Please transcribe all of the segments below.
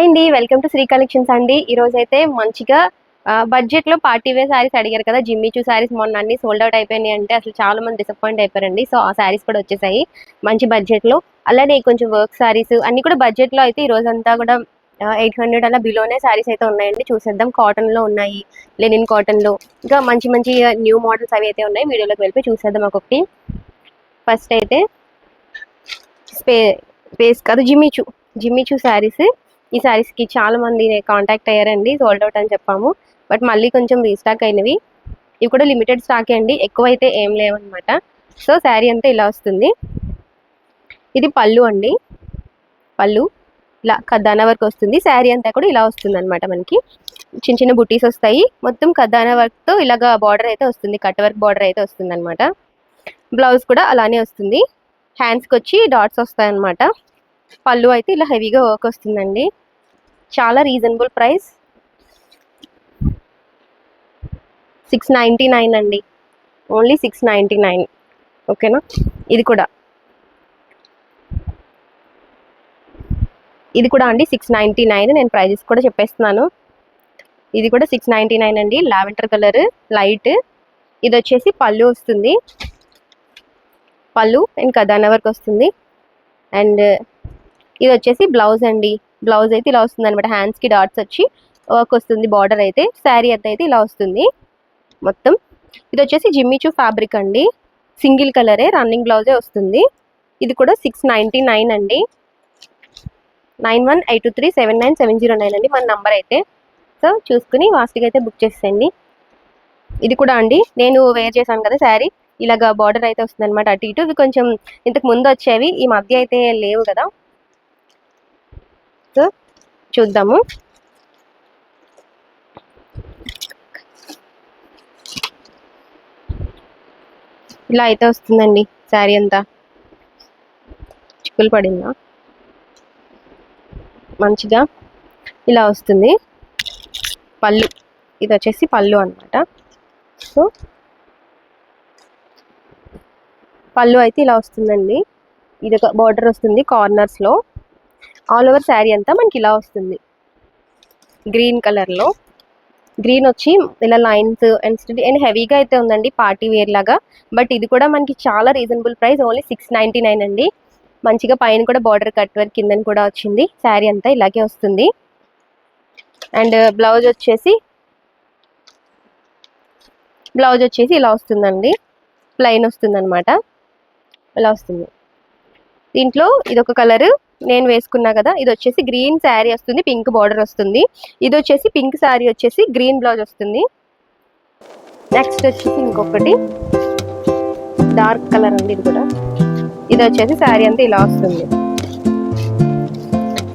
Hi అండి, welcome to Shri collections అండి. ఈ రోజు అయితే మంచిగా బడ్జెట్ లో పార్టీ వేర్ సారీస్ అడిగారు కదా. జిమ్మిచూ సారీస్ మొన్న అన్ని సోల్డ్ అవుట్ అయిపోయినాయి అంటే అసలు చాలా మంది డిసప్పాయింట్ అయిపోయారండి. సో ఆ సారీస్ కూడా వచ్చేసాయి మంచి బడ్జెట్ లో. అలానే కొంచెం వర్క్ సారీస్ అన్ని కూడా బడ్జెట్ లో అయితే ఈ రోజు అంతా కూడా 800 అలా బిలోనే సారీస్ అయితే ఉన్నాయండి. చూసేద్దాం. కాటన్ లో ఉన్నాయి, లెనిన్ కాటన్ లో, ఇంకా మంచి మంచి న్యూ మోడల్స్ అవి అయితే ఉన్నాయి. వీడియోలోకి వెళ్ళి చూసేద్దాం ఒక్కొక్కటి. ఫస్ట్ అయితే స్పేస్ కాదు, జిమ్మిచూ సారీస్. ఈ సారీస్ కి చాలా మంది కాంటాక్ట్ అయ్యారండి, సోల్డ్ అవుట్ అని చెప్పాము. బట్ మళ్ళీ కొంచెం రీస్టాక్ అయినవి. ఇవి కూడా లిమిటెడ్ స్టాక్ అండి, ఎక్కువ అయితే ఏం లేవన్నమాట. సో శారీ అంతా ఇలా వస్తుంది. ఇది పళ్ళు అండి. పళ్ళు ఇలా కద్దానా వర్క్ వస్తుంది. శారీ అంతా కూడా ఇలా వస్తుంది అనమాట. మనకి చిన్న చిన్న బుటీస్ వస్తాయి. మొత్తం కద్దానా వర్క్ తో ఇలాగా బార్డర్ అయితే వస్తుంది, కట్ వర్క్ బార్డర్ అయితే వస్తుంది అనమాట. బ్లౌజ్ కూడా అలానే వస్తుంది. హ్యాండ్స్ కి వచ్చి డాట్స్ వస్తాయి అనమాట. పళ్ళు అయితే ఇలా హెవీగా వర్క్ వస్తుందండి. చాలా రీజనబుల్ ప్రైస్, 699 అండి. ఓన్లీ 699. ఓకేనా. ఇది కూడా అండి 699. నేను ప్రైజెస్ కూడా చెప్పేస్తున్నాను. ఇది కూడా 699 అండి. Lavender colour light. ఇది వచ్చేసి పళ్ళు వస్తుంది. పళ్ళు అండ్ కదానా వర్క్ వస్తుంది. అండ్ ఇది వచ్చేసి బ్లౌజ్ అండి. బ్లౌజ్ అయితే ఇలా వస్తుంది అనమాట. హ్యాండ్స్ కి డాట్స్ వచ్చి వర్క్ వస్తుంది. బార్డర్ అయితే శారీ అయితే ఇలా వస్తుంది మొత్తం. ఇది వచ్చేసి జిమ్మిచూ ఫ్యాబ్రిక్ అండి. సింగిల్ కలరే, రన్నింగ్ బ్లౌజే వస్తుంది. ఇది కూడా 699 అండి. 9182379709 అండి మన నంబర్ అయితే. సో చూసుకుని వాస్ట్గా అయితే బుక్ చేసేయండి. ఇది కూడా అండి నేను వేర్ చేశాను కదా శారీ, ఇలాగా బార్డర్ అయితే వస్తుంది అనమాట. అటు ఇటు ఇవి కొంచెం ఇంతకు ముందు వచ్చేవి, ఈ మధ్య అయితే లేవు కదా. సో చూద్దాము. ఇలా అయితే వస్తుందండి శారీ అంతా. చిక్కులు పడిందా, మంచిగా ఇలా వస్తుంది. పళ్ళు, ఇది వచ్చేసి పళ్ళు అనమాట. సో పళ్ళు అయితే ఇలా వస్తుందండి. ఇది ఒక బార్డర్ వస్తుంది కార్నర్స్ లో. ఆల్ ఓవర్ శారీ అంతా మనకి ఇలా వస్తుంది. గ్రీన్ కలర్ లో, గ్రీన్ వచ్చి ఇలా లైన్స్ అండ్ హెవీగా అయితే ఉందండి, పార్టీ వేర్ లాగా. బట్ ఇది కూడా మనకి చాలా రీజనబుల్ ప్రైస్, ఓన్లీ 699 అండి. మంచిగా పైన కూడా బార్డర్ కట్ వర్క్ కింద కూడా వచ్చింది. శారీ అంతా ఇలాగే వస్తుంది. అండ్ బ్లౌజ్ వచ్చేసి ఇలా వస్తుందండి. ప్లెయిన్ వస్తుంది అనమాట. ఇలా వస్తుంది. దీంట్లో ఇదొక కలర్ నేను వేసుకున్నా కదా. ఇది వచ్చేసి గ్రీన్ శారీ వస్తుంది, పింక్ బార్డర్ వస్తుంది. ఇది వచ్చేసి పింక్ శారీ వచ్చేసి గ్రీన్ బ్లౌజ్ వస్తుంది. నెక్స్ట్ వచ్చేసి ఇంకొకటి డార్క్ కలర్ అండి. ఇది కూడా, ఇది వచ్చేసి శారీ అంతా ఇలా వస్తుంది.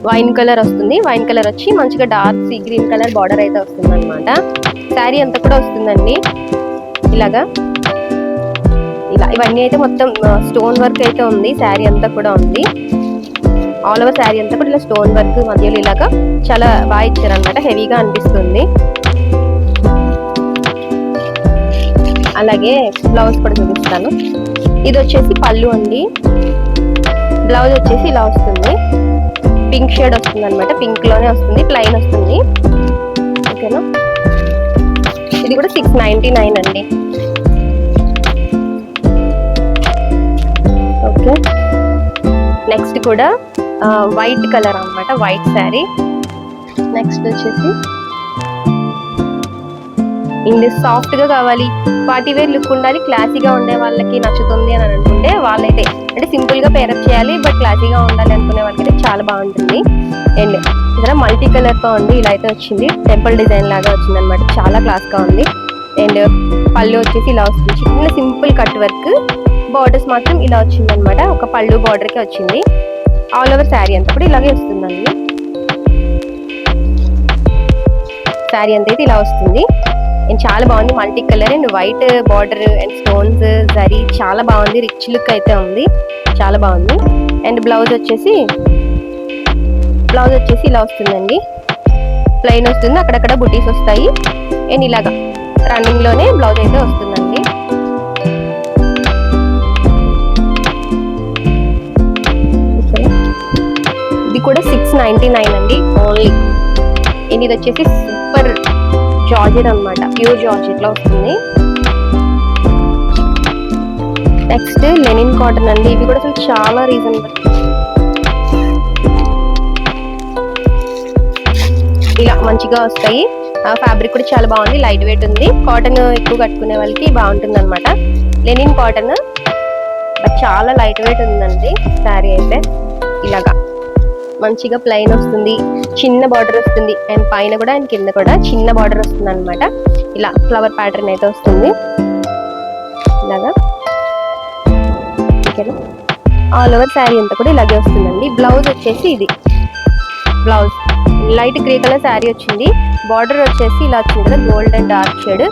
వైన్ కలర్ వస్తుంది. వైన్ కలర్ వచ్చి మంచిగా dark sea green colour border అయితే వస్తుంది అనమాట. శారీ అంతా కూడా వస్తుందండి ఇలాగా. ఇలా ఇవన్నీ అయితే మొత్తం స్టోన్ వర్క్ అయితే ఉంది. శారీ అంతా కూడా ఉంది. ఆల్ ఓవర్ శారీ అంతా కూడా ఇలా స్టోన్ వర్క్ మధ్యలో ఇలాగా చాలా బాగా ఇచ్చారనమాట. హెవీగా అనిపిస్తుంది. అలాగే బ్లౌజ్ కూడా చూపిస్తాను. ఇది వచ్చేసి పళ్ళు అండి. బ్లౌజ్ వచ్చేసి ఇలా వస్తుంది. పింక్ షేడ్ వస్తుంది అనమాట. పింక్ లోనే వస్తుంది, ప్లెయిన్ వస్తుంది. ఓకేనా. ఇది కూడా 699 అండి. ఓకే. నెక్స్ట్ కూడా వైట్ కలర్ అనమాట, వైట్ శారీ. నెక్స్ట్ వచ్చేసి ఇది సాఫ్ట్ గా కావాలి, పార్టీ వేర్ లుక్ ఉండాలి, క్లాసీగా ఉండే వాళ్ళకి నచ్చుతుంది అని అనుకుంటే వాళ్ళైతే, అంటే సింపుల్ గా పేరప్ చేయాలి బట్ క్లాసీగా ఉండాలి అనుకునే వాళ్ళకైతే చాలా బాగుంటుంది. అండ్ ఇక్కడ మల్టీ కలర్ తో ఉంది. ఇలా అయితే వచ్చింది, టెంపుల్ డిజైన్ లాగా వచ్చింది అనమాట. చాలా క్లాస్ గా ఉంది. అండ్ పళ్ళు వచ్చేసి ఇలా వస్తుంది. చిన్న సింపుల్ కట్ వర్క్, బార్డర్స్ మాత్రం ఇలా వచ్చింది అనమాట. ఒక పళ్ళు బార్డర్ కి వచ్చింది. ఆల్ ఓవర్ శారీ అంతా కూడా ఇలాగే వస్తుందండి. శారీ అంతా అయితే ఇలా వస్తుంది. అండ్ చాలా బాగుంది. Multi colour and white border and stones zari చాలా బాగుంది. రిచ్ లుక్ అయితే ఉంది, చాలా బాగుంది. అండ్ బ్లౌజ్ వచ్చేసి ఇలా వస్తుందండి. ప్లెయిన్ వస్తుంది, అక్కడక్కడ బుటీస్ వస్తాయి. అండ్ ఇలాగా రన్నింగ్ లోనే బ్లౌజ్ అయితే వస్తుందండి. ఇది కూడా 699 అండి ఓన్లీ. ఇది వచ్చేసి సూపర్ జార్జెట్ అన్నమాట, ప్యూర్ జార్జెట్ లో వస్తుంది. నెక్స్ట్ లెనిన్ కాటన్ అండి, ఇవి కూడా అసలు చాలా రీజనబుల్. ఇలా మంచిగా వస్తాయి. ఫ్యాబ్రిక్ కూడా చాలా బాగుంది, లైట్ వెయిట్ ఉంది. కాటన్ ఎక్కువ కట్టుకునే వాళ్ళకి బాగుంటుంది అనమాట. లెనిన్ కాటన్, చాలా లైట్ వెయిట్ ఉందండి శారీ అయితే. ఇలాగా మంచిగా ప్లెయిన్ వస్తుంది, చిన్న బార్డర్ వస్తుంది, అండ్ పైన కూడా అండ్ కింద కూడా చిన్న బార్డర్ వస్తుంది అనమాట. ఇలా ఫ్లవర్ ప్యాటర్న్ అయితే వస్తుంది ఇలాగా. ఓకేనా, ఆల్ ఓవర్ శారీ అంతా కూడా ఇలాగే వస్తుందండి. బ్లౌజ్ వచ్చేసి ఇది blouse light grey colour sari వచ్చింది. బార్డర్ వచ్చేసి ఇలా వచ్చింది కదా, gold and dark shade.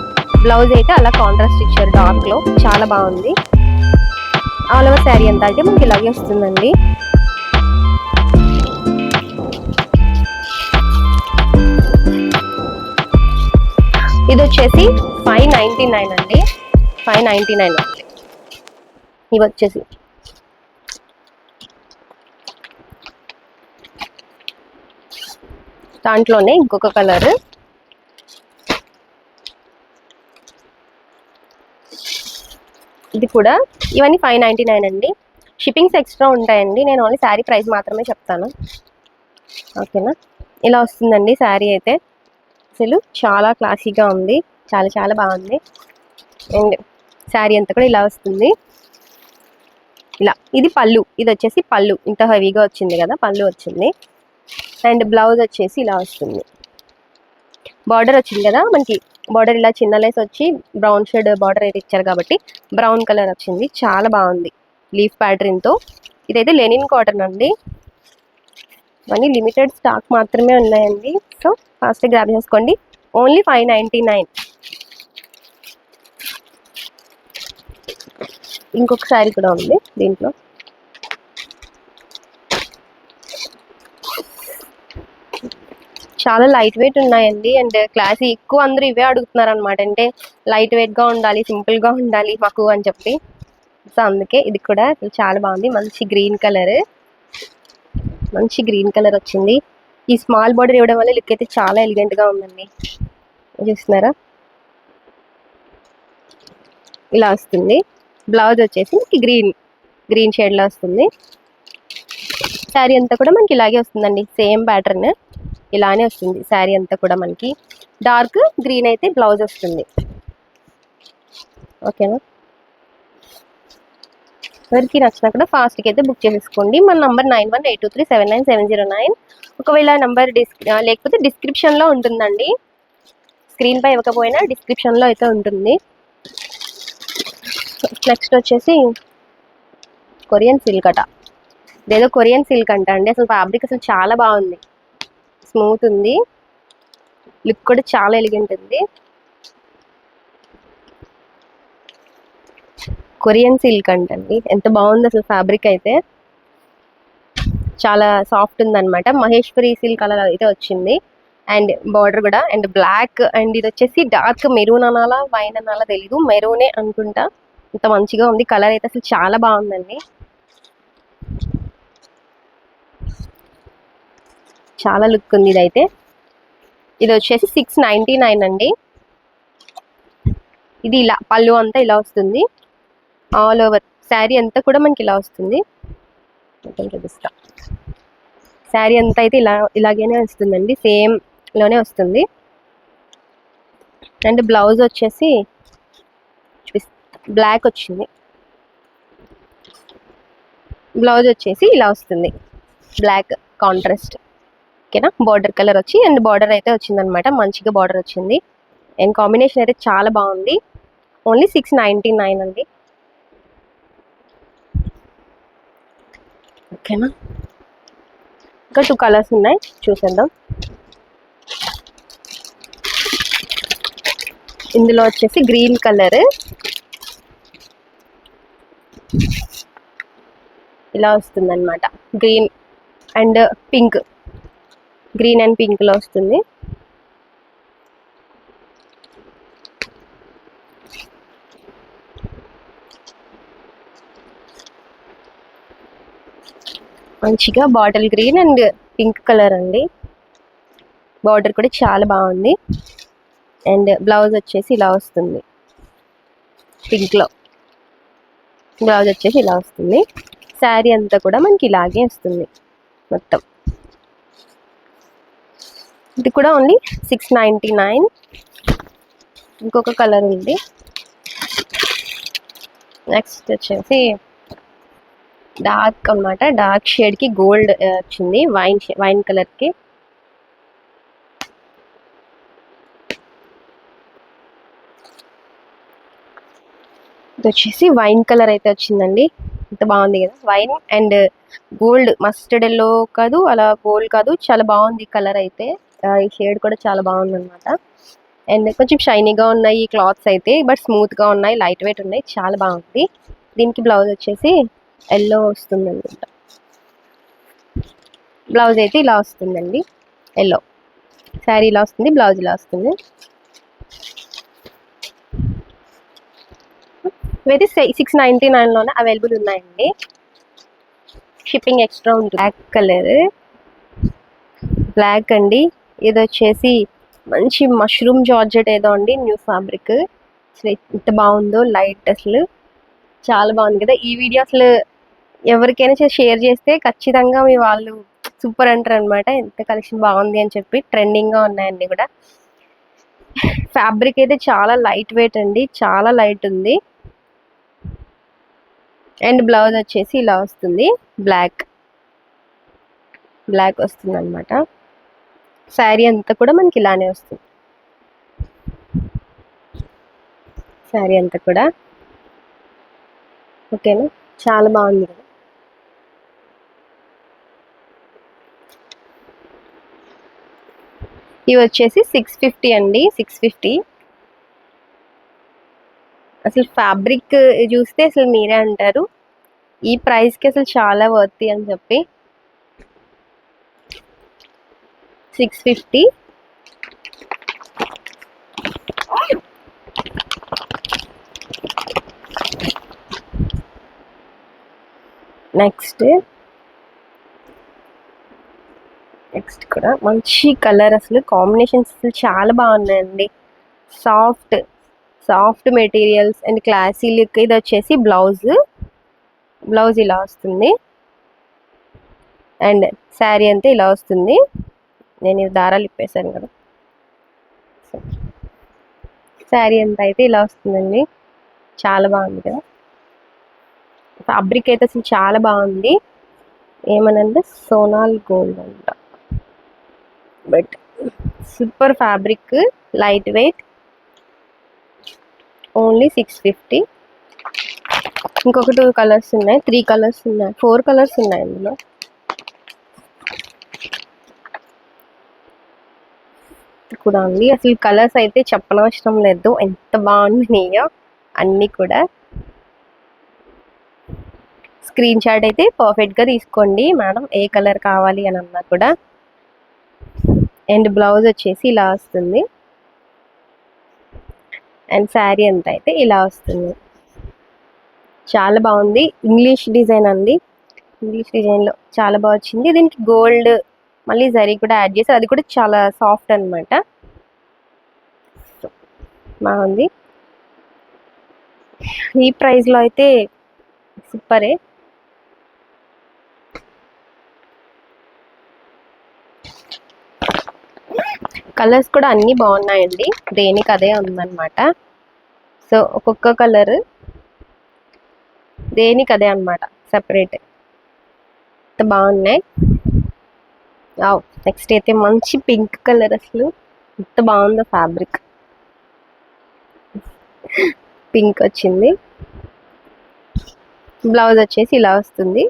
Blouse అయితే అలా కాంట్రాస్ట్ ఇచ్చారు డార్క్ లో, చాలా బాగుంది. ఆల్ ఓవర్ శారీ అంతా అయితే మనకి ఇలాగే వస్తుందండి. ఇది వచ్చేసి 599 అండి, 599 ఇవి వచ్చేసి. దాంట్లోనే ఇంకొక కలర్, ఇది కూడా. ఇవన్నీ 599 అండి. షిప్పింగ్స్ ఎక్స్ట్రా ఉంటాయండి, నేను ఓన్లీ శారీ ప్రైస్ మాత్రమే చెప్తాను. ఓకేనా, ఇలా వస్తుందండి శారీ అయితే. అసలు చాలా క్లాసీగా ఉంది, చాలా చాలా బాగుంది. అండ్ శారీ అంతా కూడా ఇలా వస్తుంది. ఇలా ఇది పళ్ళు, ఇది వచ్చేసి పళ్ళు, ఇంత హెవీగా వచ్చింది కదా పళ్ళు వచ్చింది. అండ్ బ్లౌజ్ వచ్చేసి ఇలా వస్తుంది. బార్డర్ వచ్చింది కదా మనకి, బార్డర్ ఇలా చిన్న లేస్ వచ్చి బ్రౌన్ షేడ్ బార్డర్ అయితే ఇచ్చారు కాబట్టి బ్రౌన్ కలర్ వచ్చింది, చాలా బాగుంది లీఫ్ ప్యాటర్న్ తో. ఇదైతే లెనిన్ కాటన్ అండి, ఇవన్నీ లిమిటెడ్ స్టాక్ మాత్రమే ఉన్నాయండి, సో ఫాస్ట్ గ్రాబ్ చేసుకోండి. ఓన్లీ 599. ఇంకొక శారీ కూడా ఉంది దీంట్లో. చాలా లైట్ వెయిట్ ఉన్నాయండి, అండ్ క్లాసీ, ఎక్కువ అందరూ ఇవే అడుగుతున్నారు అనమాట. అంటే లైట్ వెయిట్ గా ఉండాలి, సింపుల్ గా ఉండాలి మాకు అని చెప్పి, సో అందుకే ఇది కూడా చాలా బాగుంది. మంచి గ్రీన్ కలర్, మంచి గ్రీన్ కలర్ వచ్చింది. ఈ స్మాల్ బార్డర్ ఇవ్వడం వల్ల లుక్ అయితే చాలా ఎలిగెంట్ గా ఉందండి, చూస్తున్నారా. ఇలా వస్తుంది. బ్లౌజ్ వచ్చేసి గ్రీన్ షేడ్ లో వస్తుంది. శారీ అంతా కూడా మనకి ఇలాగే వస్తుందండి, సేమ్ ప్యాటర్న్ ఇలానే వస్తుంది శారీ అంతా కూడా. మనకి డార్క్ గ్రీన్ అయితే బ్లౌజ్ వస్తుంది. ఓకేనా, ఎవరికి నచ్చినా కూడా ఫాస్ట్గా అయితే బుక్ చేసేసుకోండి. మన నంబర్ 9182379709. ఒకవేళ నంబర్ లేకపోతే డిస్క్రిప్షన్లో ఉంటుందండి, స్క్రీన్ పై ఇవ్వకపోయినా డిస్క్రిప్షన్లో అయితే ఉంటుంది. నెక్స్ట్ వచ్చేసి కొరియన్ సిల్క్ అట, ఇదేదో కొరియన్ సిల్క్ అంట అండి. అసలు ఫ్యాబ్రిక్ అసలు చాలా బాగుంది, స్మూత్ ఉంది, లుక్ కూడా చాలా ఎలిగెంట్ ఉంది. కొరియన్ సిల్క్ అంటండి, ఎంత బాగుంది అసలు ఫ్యాబ్రిక్ అయితే, చాలా సాఫ్ట్ ఉంది అనమాట. మహేశ్వరి సిల్క్ కలర్ అయితే వచ్చింది. అండ్ బార్డర్ కూడా అండ్ బ్లాక్, అండ్ ఇది వచ్చేసి డార్క్ మెరూన్ అనాలా వైన్ అనాలా తెలీదు, మెరూనే అనుకుంటా. ఇంత మంచిగా ఉంది కలర్ అయితే, అసలు చాలా బాగుందండి, చాలా లుక్ ఉంది ఇదైతే. ఇది వచ్చేసి 699 అండి. ఇది ఇలా పళ్ళు అంతా ఇలా వస్తుంది, ఆల్ ఓవర్ శారీ అంతా కూడా మనకి ఇలా వస్తుంది. చూపిస్తా, శారీ అంతా అయితే ఇలాగేనే వస్తుందండి, సేమ్ లోనే వస్తుంది. అండ్ బ్లౌజ్ వచ్చేసి బ్లాక్ వచ్చింది, బ్లౌజ్ వచ్చేసి ఇలా వస్తుంది, బ్లాక్ కాంట్రాస్ట్. ఓకేనా, బార్డర్ కలర్ వచ్చి అండ్ బార్డర్ అయితే వచ్చిందనమాట, మంచిగా బార్డర్ వచ్చింది. అండ్ కాంబినేషన్ అయితే చాలా బాగుంది. ఓన్లీ 699 అండి. ఓకేనా, ఇంకా 2 కలర్స్ ఉన్నాయి, చూసేద్దాం. ఇందులో వచ్చేసి గ్రీన్ కలర్ ఇలా వస్తుంది అనమాట, green and pink, green and pink లో వస్తుంది. మంచిగా bottle green and pink colour అండి. బార్డర్ కూడా చాలా బాగుంది. అండ్ బ్లౌజ్ వచ్చేసి ఇలా వస్తుంది, పింక్లో బ్లౌజ్ వచ్చేసి ఇలా వస్తుంది. శారీ అంతా కూడా మనకి ఇలాగే వస్తుంది మొత్తం. ఇది కూడా ఓన్లీ 699. ఇంకొక కలర్ ఉంది. నెక్స్ట్ వచ్చేసి డార్క్ అన్నమాట, డార్క్ షేడ్కి గోల్డ్ వచ్చింది, వైన్ కలర్కి. ఇది వచ్చేసి వైన్ కలర్ అయితే వచ్చిందండి. ఇంత బాగుంది కదా, wine and gold, mustard yellow కాదు, అలా గోల్డ్ కాదు, చాలా బాగుంది కలర్ అయితే. ఈ షేడ్ కూడా చాలా బాగుంది అనమాట. అండ్ కొంచెం షైనీగా ఉన్నాయి ఈ క్లాత్స్ అయితే, బట్ స్మూత్గా ఉన్నాయి, లైట్ వెయిట్ ఉన్నాయి, చాలా బాగుంది. దీనికి బ్లౌజ్ వచ్చేసి ఎల్లో వస్తుంది అనమాట. బ్లౌజ్ అయితే ఇలా వస్తుందండి, ఎల్లో. శారీ ఇలా వస్తుంది, బ్లౌజ్ ఇలా వస్తుంది. ఇవైతే 699లోనే అవైలబుల్ ఉన్నాయండి. షిప్పింగ్ ఎక్స్ట్రా ఉంటుంది. బ్లాక్ కలర్, బ్లాక్ అండి. ఇది వచ్చేసి మంచి మష్రూమ్ జార్జెట్ ఏదో అండి, న్యూ ఫ్యాబ్రిక్. అసలు ఎంత బాగుందో, లైట్, అసలు చాలా బాగుంది కదా. ఈ వీడియో అసలు ఎవరికైనా షేర్ చేస్తే ఖచ్చితంగా మీ వాళ్ళు సూపర్ అంటారు అనమాట. ఎంత కలెక్షన్ బాగుంది అని చెప్పి. ట్రెండింగ్గా ఉన్నాయండి కూడా. ఫ్యాబ్రిక్ అయితే చాలా లైట్ వెయిట్ అండి, చాలా లైట్ ఉంది. అండ్ బ్లౌజ్ వచ్చేసి ఇలా వస్తుంది, బ్లాక్ వస్తుంది అనమాట. శారీ అంతా కూడా మనకి ఇలానే వస్తుంది, శారీ అంతా కూడా. ఓకేనా, చాలా బాగుంది కదా. ఇవి వచ్చేసి 650 అండి, 650. అసలు ఫ్యాబ్రిక్ చూస్తే అసలు మీరే అంటారు ఈ ప్రైస్కి అసలు చాలా వర్తీ అని చెప్పి. 650. నెక్స్ట్ కూడా మంచి కలర్, అసలు కాంబినేషన్స్ అసలు చాలా బాగున్నాయండి. Soft materials and classy look. ఇది వచ్చేసి బ్లౌజ్ ఇలా వస్తుంది. అండ్ శారీ అంతా ఇలా వస్తుంది. నేను ఇవి దారాలు ఇప్పేసాను కదా. శారీ అంతా అయితే ఇలా వస్తుందండి, చాలా బాగుంది కదా. ఫ్యాబ్రిక్ అయితే అసలు చాలా బాగుంది. ఏమనంటే సోనాల్ గోల్డ్ అంట, but super fabric, light weight, only 650. ఇంకొక 2 కలర్స్ ఉన్నాయి, 3 కలర్స్ ఉన్నాయి, 4 కలర్స్ ఉన్నాయి ఇందులో. కూడా ఉంది. అసలు కలర్స్ అయితే చెప్పనవసరం లేదు, ఎంత బాగున్నాయో అన్నీ కూడా. స్క్రీన్ షాట్ అయితే పర్ఫెక్ట్గా తీసుకోండి మేడం, ఏ కలర్ కావాలి అని అన్నా కూడా. అండ్ బ్లౌజ్ వచ్చేసి ఇలా వస్తుంది. అండ్ శారీ అంతా అయితే ఇలా వస్తుంది, చాలా బాగుంది. ఇంగ్లీష్ డిజైన్ అండి, ఇంగ్లీష్ డిజైన్లో చాలా బాగా వచ్చింది. దీనికి గోల్డ్ మళ్ళీ జరీ కూడా యాడ్ చేసి, అది కూడా చాలా సాఫ్ట్ అనమాట, బాగుంది. ఈ ప్రైస్లో అయితే సూపరే. కలర్స్ కూడా అన్నీ బాగున్నాయండి, దేనికి అదే ఉందన్నమాట. సో ఒక్కొక్క కలర్ దేనికి అదే అనమాట, సెపరేట్. ఎంత బాగున్నాయి. నెక్స్ట్ అయితే మంచి పింక్ కలర్, అసలు ఎంత బాగుందో ఫ్యాబ్రిక్. పింక్ వచ్చింది. బ్లౌజ్ వచ్చేసి ఇలా వస్తుంది.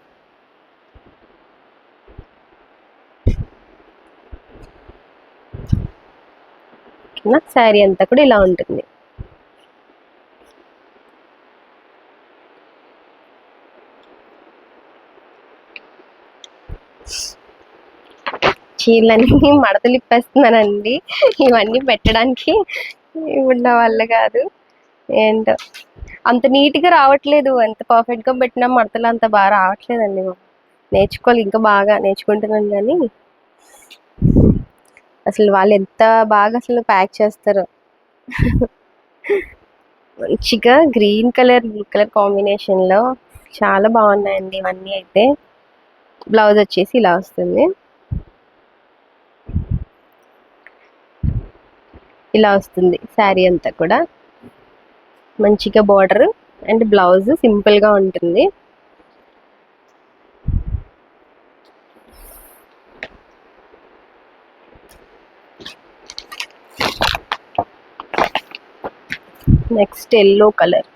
శారీ అంతా కూడా ఇలా ఉంటుంది. చీరలన్నీ మడతలు ఇప్పేస్తున్నానండి, ఇవన్నీ పెట్టడానికి ఉన్న వల్ల కాదు. ఏంటో అంత నీట్గా రావట్లేదు, ఎంత పర్ఫెక్ట్గా పెట్టినా మడతలు అంత బాగా రావట్లేదండి. నేర్చుకోవాలి, ఇంకా బాగా నేర్చుకుంటున్నాను కానీ అసలు వాళ్ళు ఎంత బాగా అసలు ప్యాక్ చేస్తారో. మంచిగా గ్రీన్ కలర్ బ్లూ కలర్ కాంబినేషన్లో చాలా బాగున్నాయండి ఇవన్నీ. అయితే బ్లౌజ్ వచ్చేసి ఇలా వస్తుంది, ఇలా వస్తుంది శారీ అంతా కూడా. మంచిగా బార్డర్ అండ్ బ్లౌజ్ సింపుల్గా ఉంటుంది. నెక్స్ట్ ఎల్లో కలర్,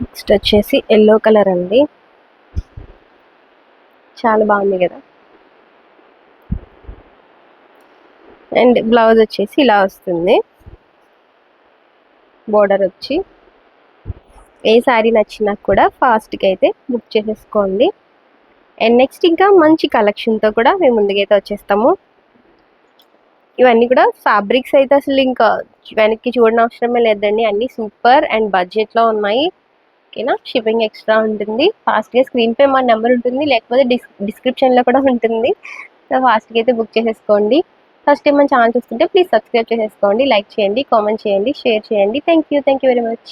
నెక్స్ట్ వచ్చేసి ఎల్లో కలర్ అండి. చాలా బాగుంది కదా. అండ్ బ్లౌజ్ వచ్చేసి ఇలా వస్తుంది, బోర్డర్ వచ్చి. ఏ శారీ నచ్చినా కూడా ఫాస్ట్గా అయితే బుక్ చేసేసుకోండి. అండ్ నెక్స్ట్ ఇంకా మంచి కలెక్షన్తో కూడా మేము ముందుకైతే వచ్చేస్తాము. ఇవన్నీ కూడా ఫ్యాబ్రిక్స్ అయితే అసలు ఇంకా వెనక్కి చూడని అవసరమే లేదండి, అన్నీ సూపర్ అండ్ బడ్జెట్లో ఉన్నాయి. ఓకేనా, షిప్పింగ్ ఎక్స్ట్రా ఉంటుంది. ఫాస్ట్గా స్క్రీన్ పే మా నెంబర్ ఉంటుంది, లేకపోతే డిస్క్రిప్షన్లో కూడా ఉంటుంది. సో ఫాస్ట్గా అయితే బుక్ చేసేసుకోండి. ఫస్ట్ టైం మన ఛానల్ చూస్తుంటే ప్లీజ్ సబ్స్క్రైబ్ చేసేసుకోండి, లైక్ చేయండి, కామెంట్ చేయండి, షేర్ చేయండి. Thank you very much.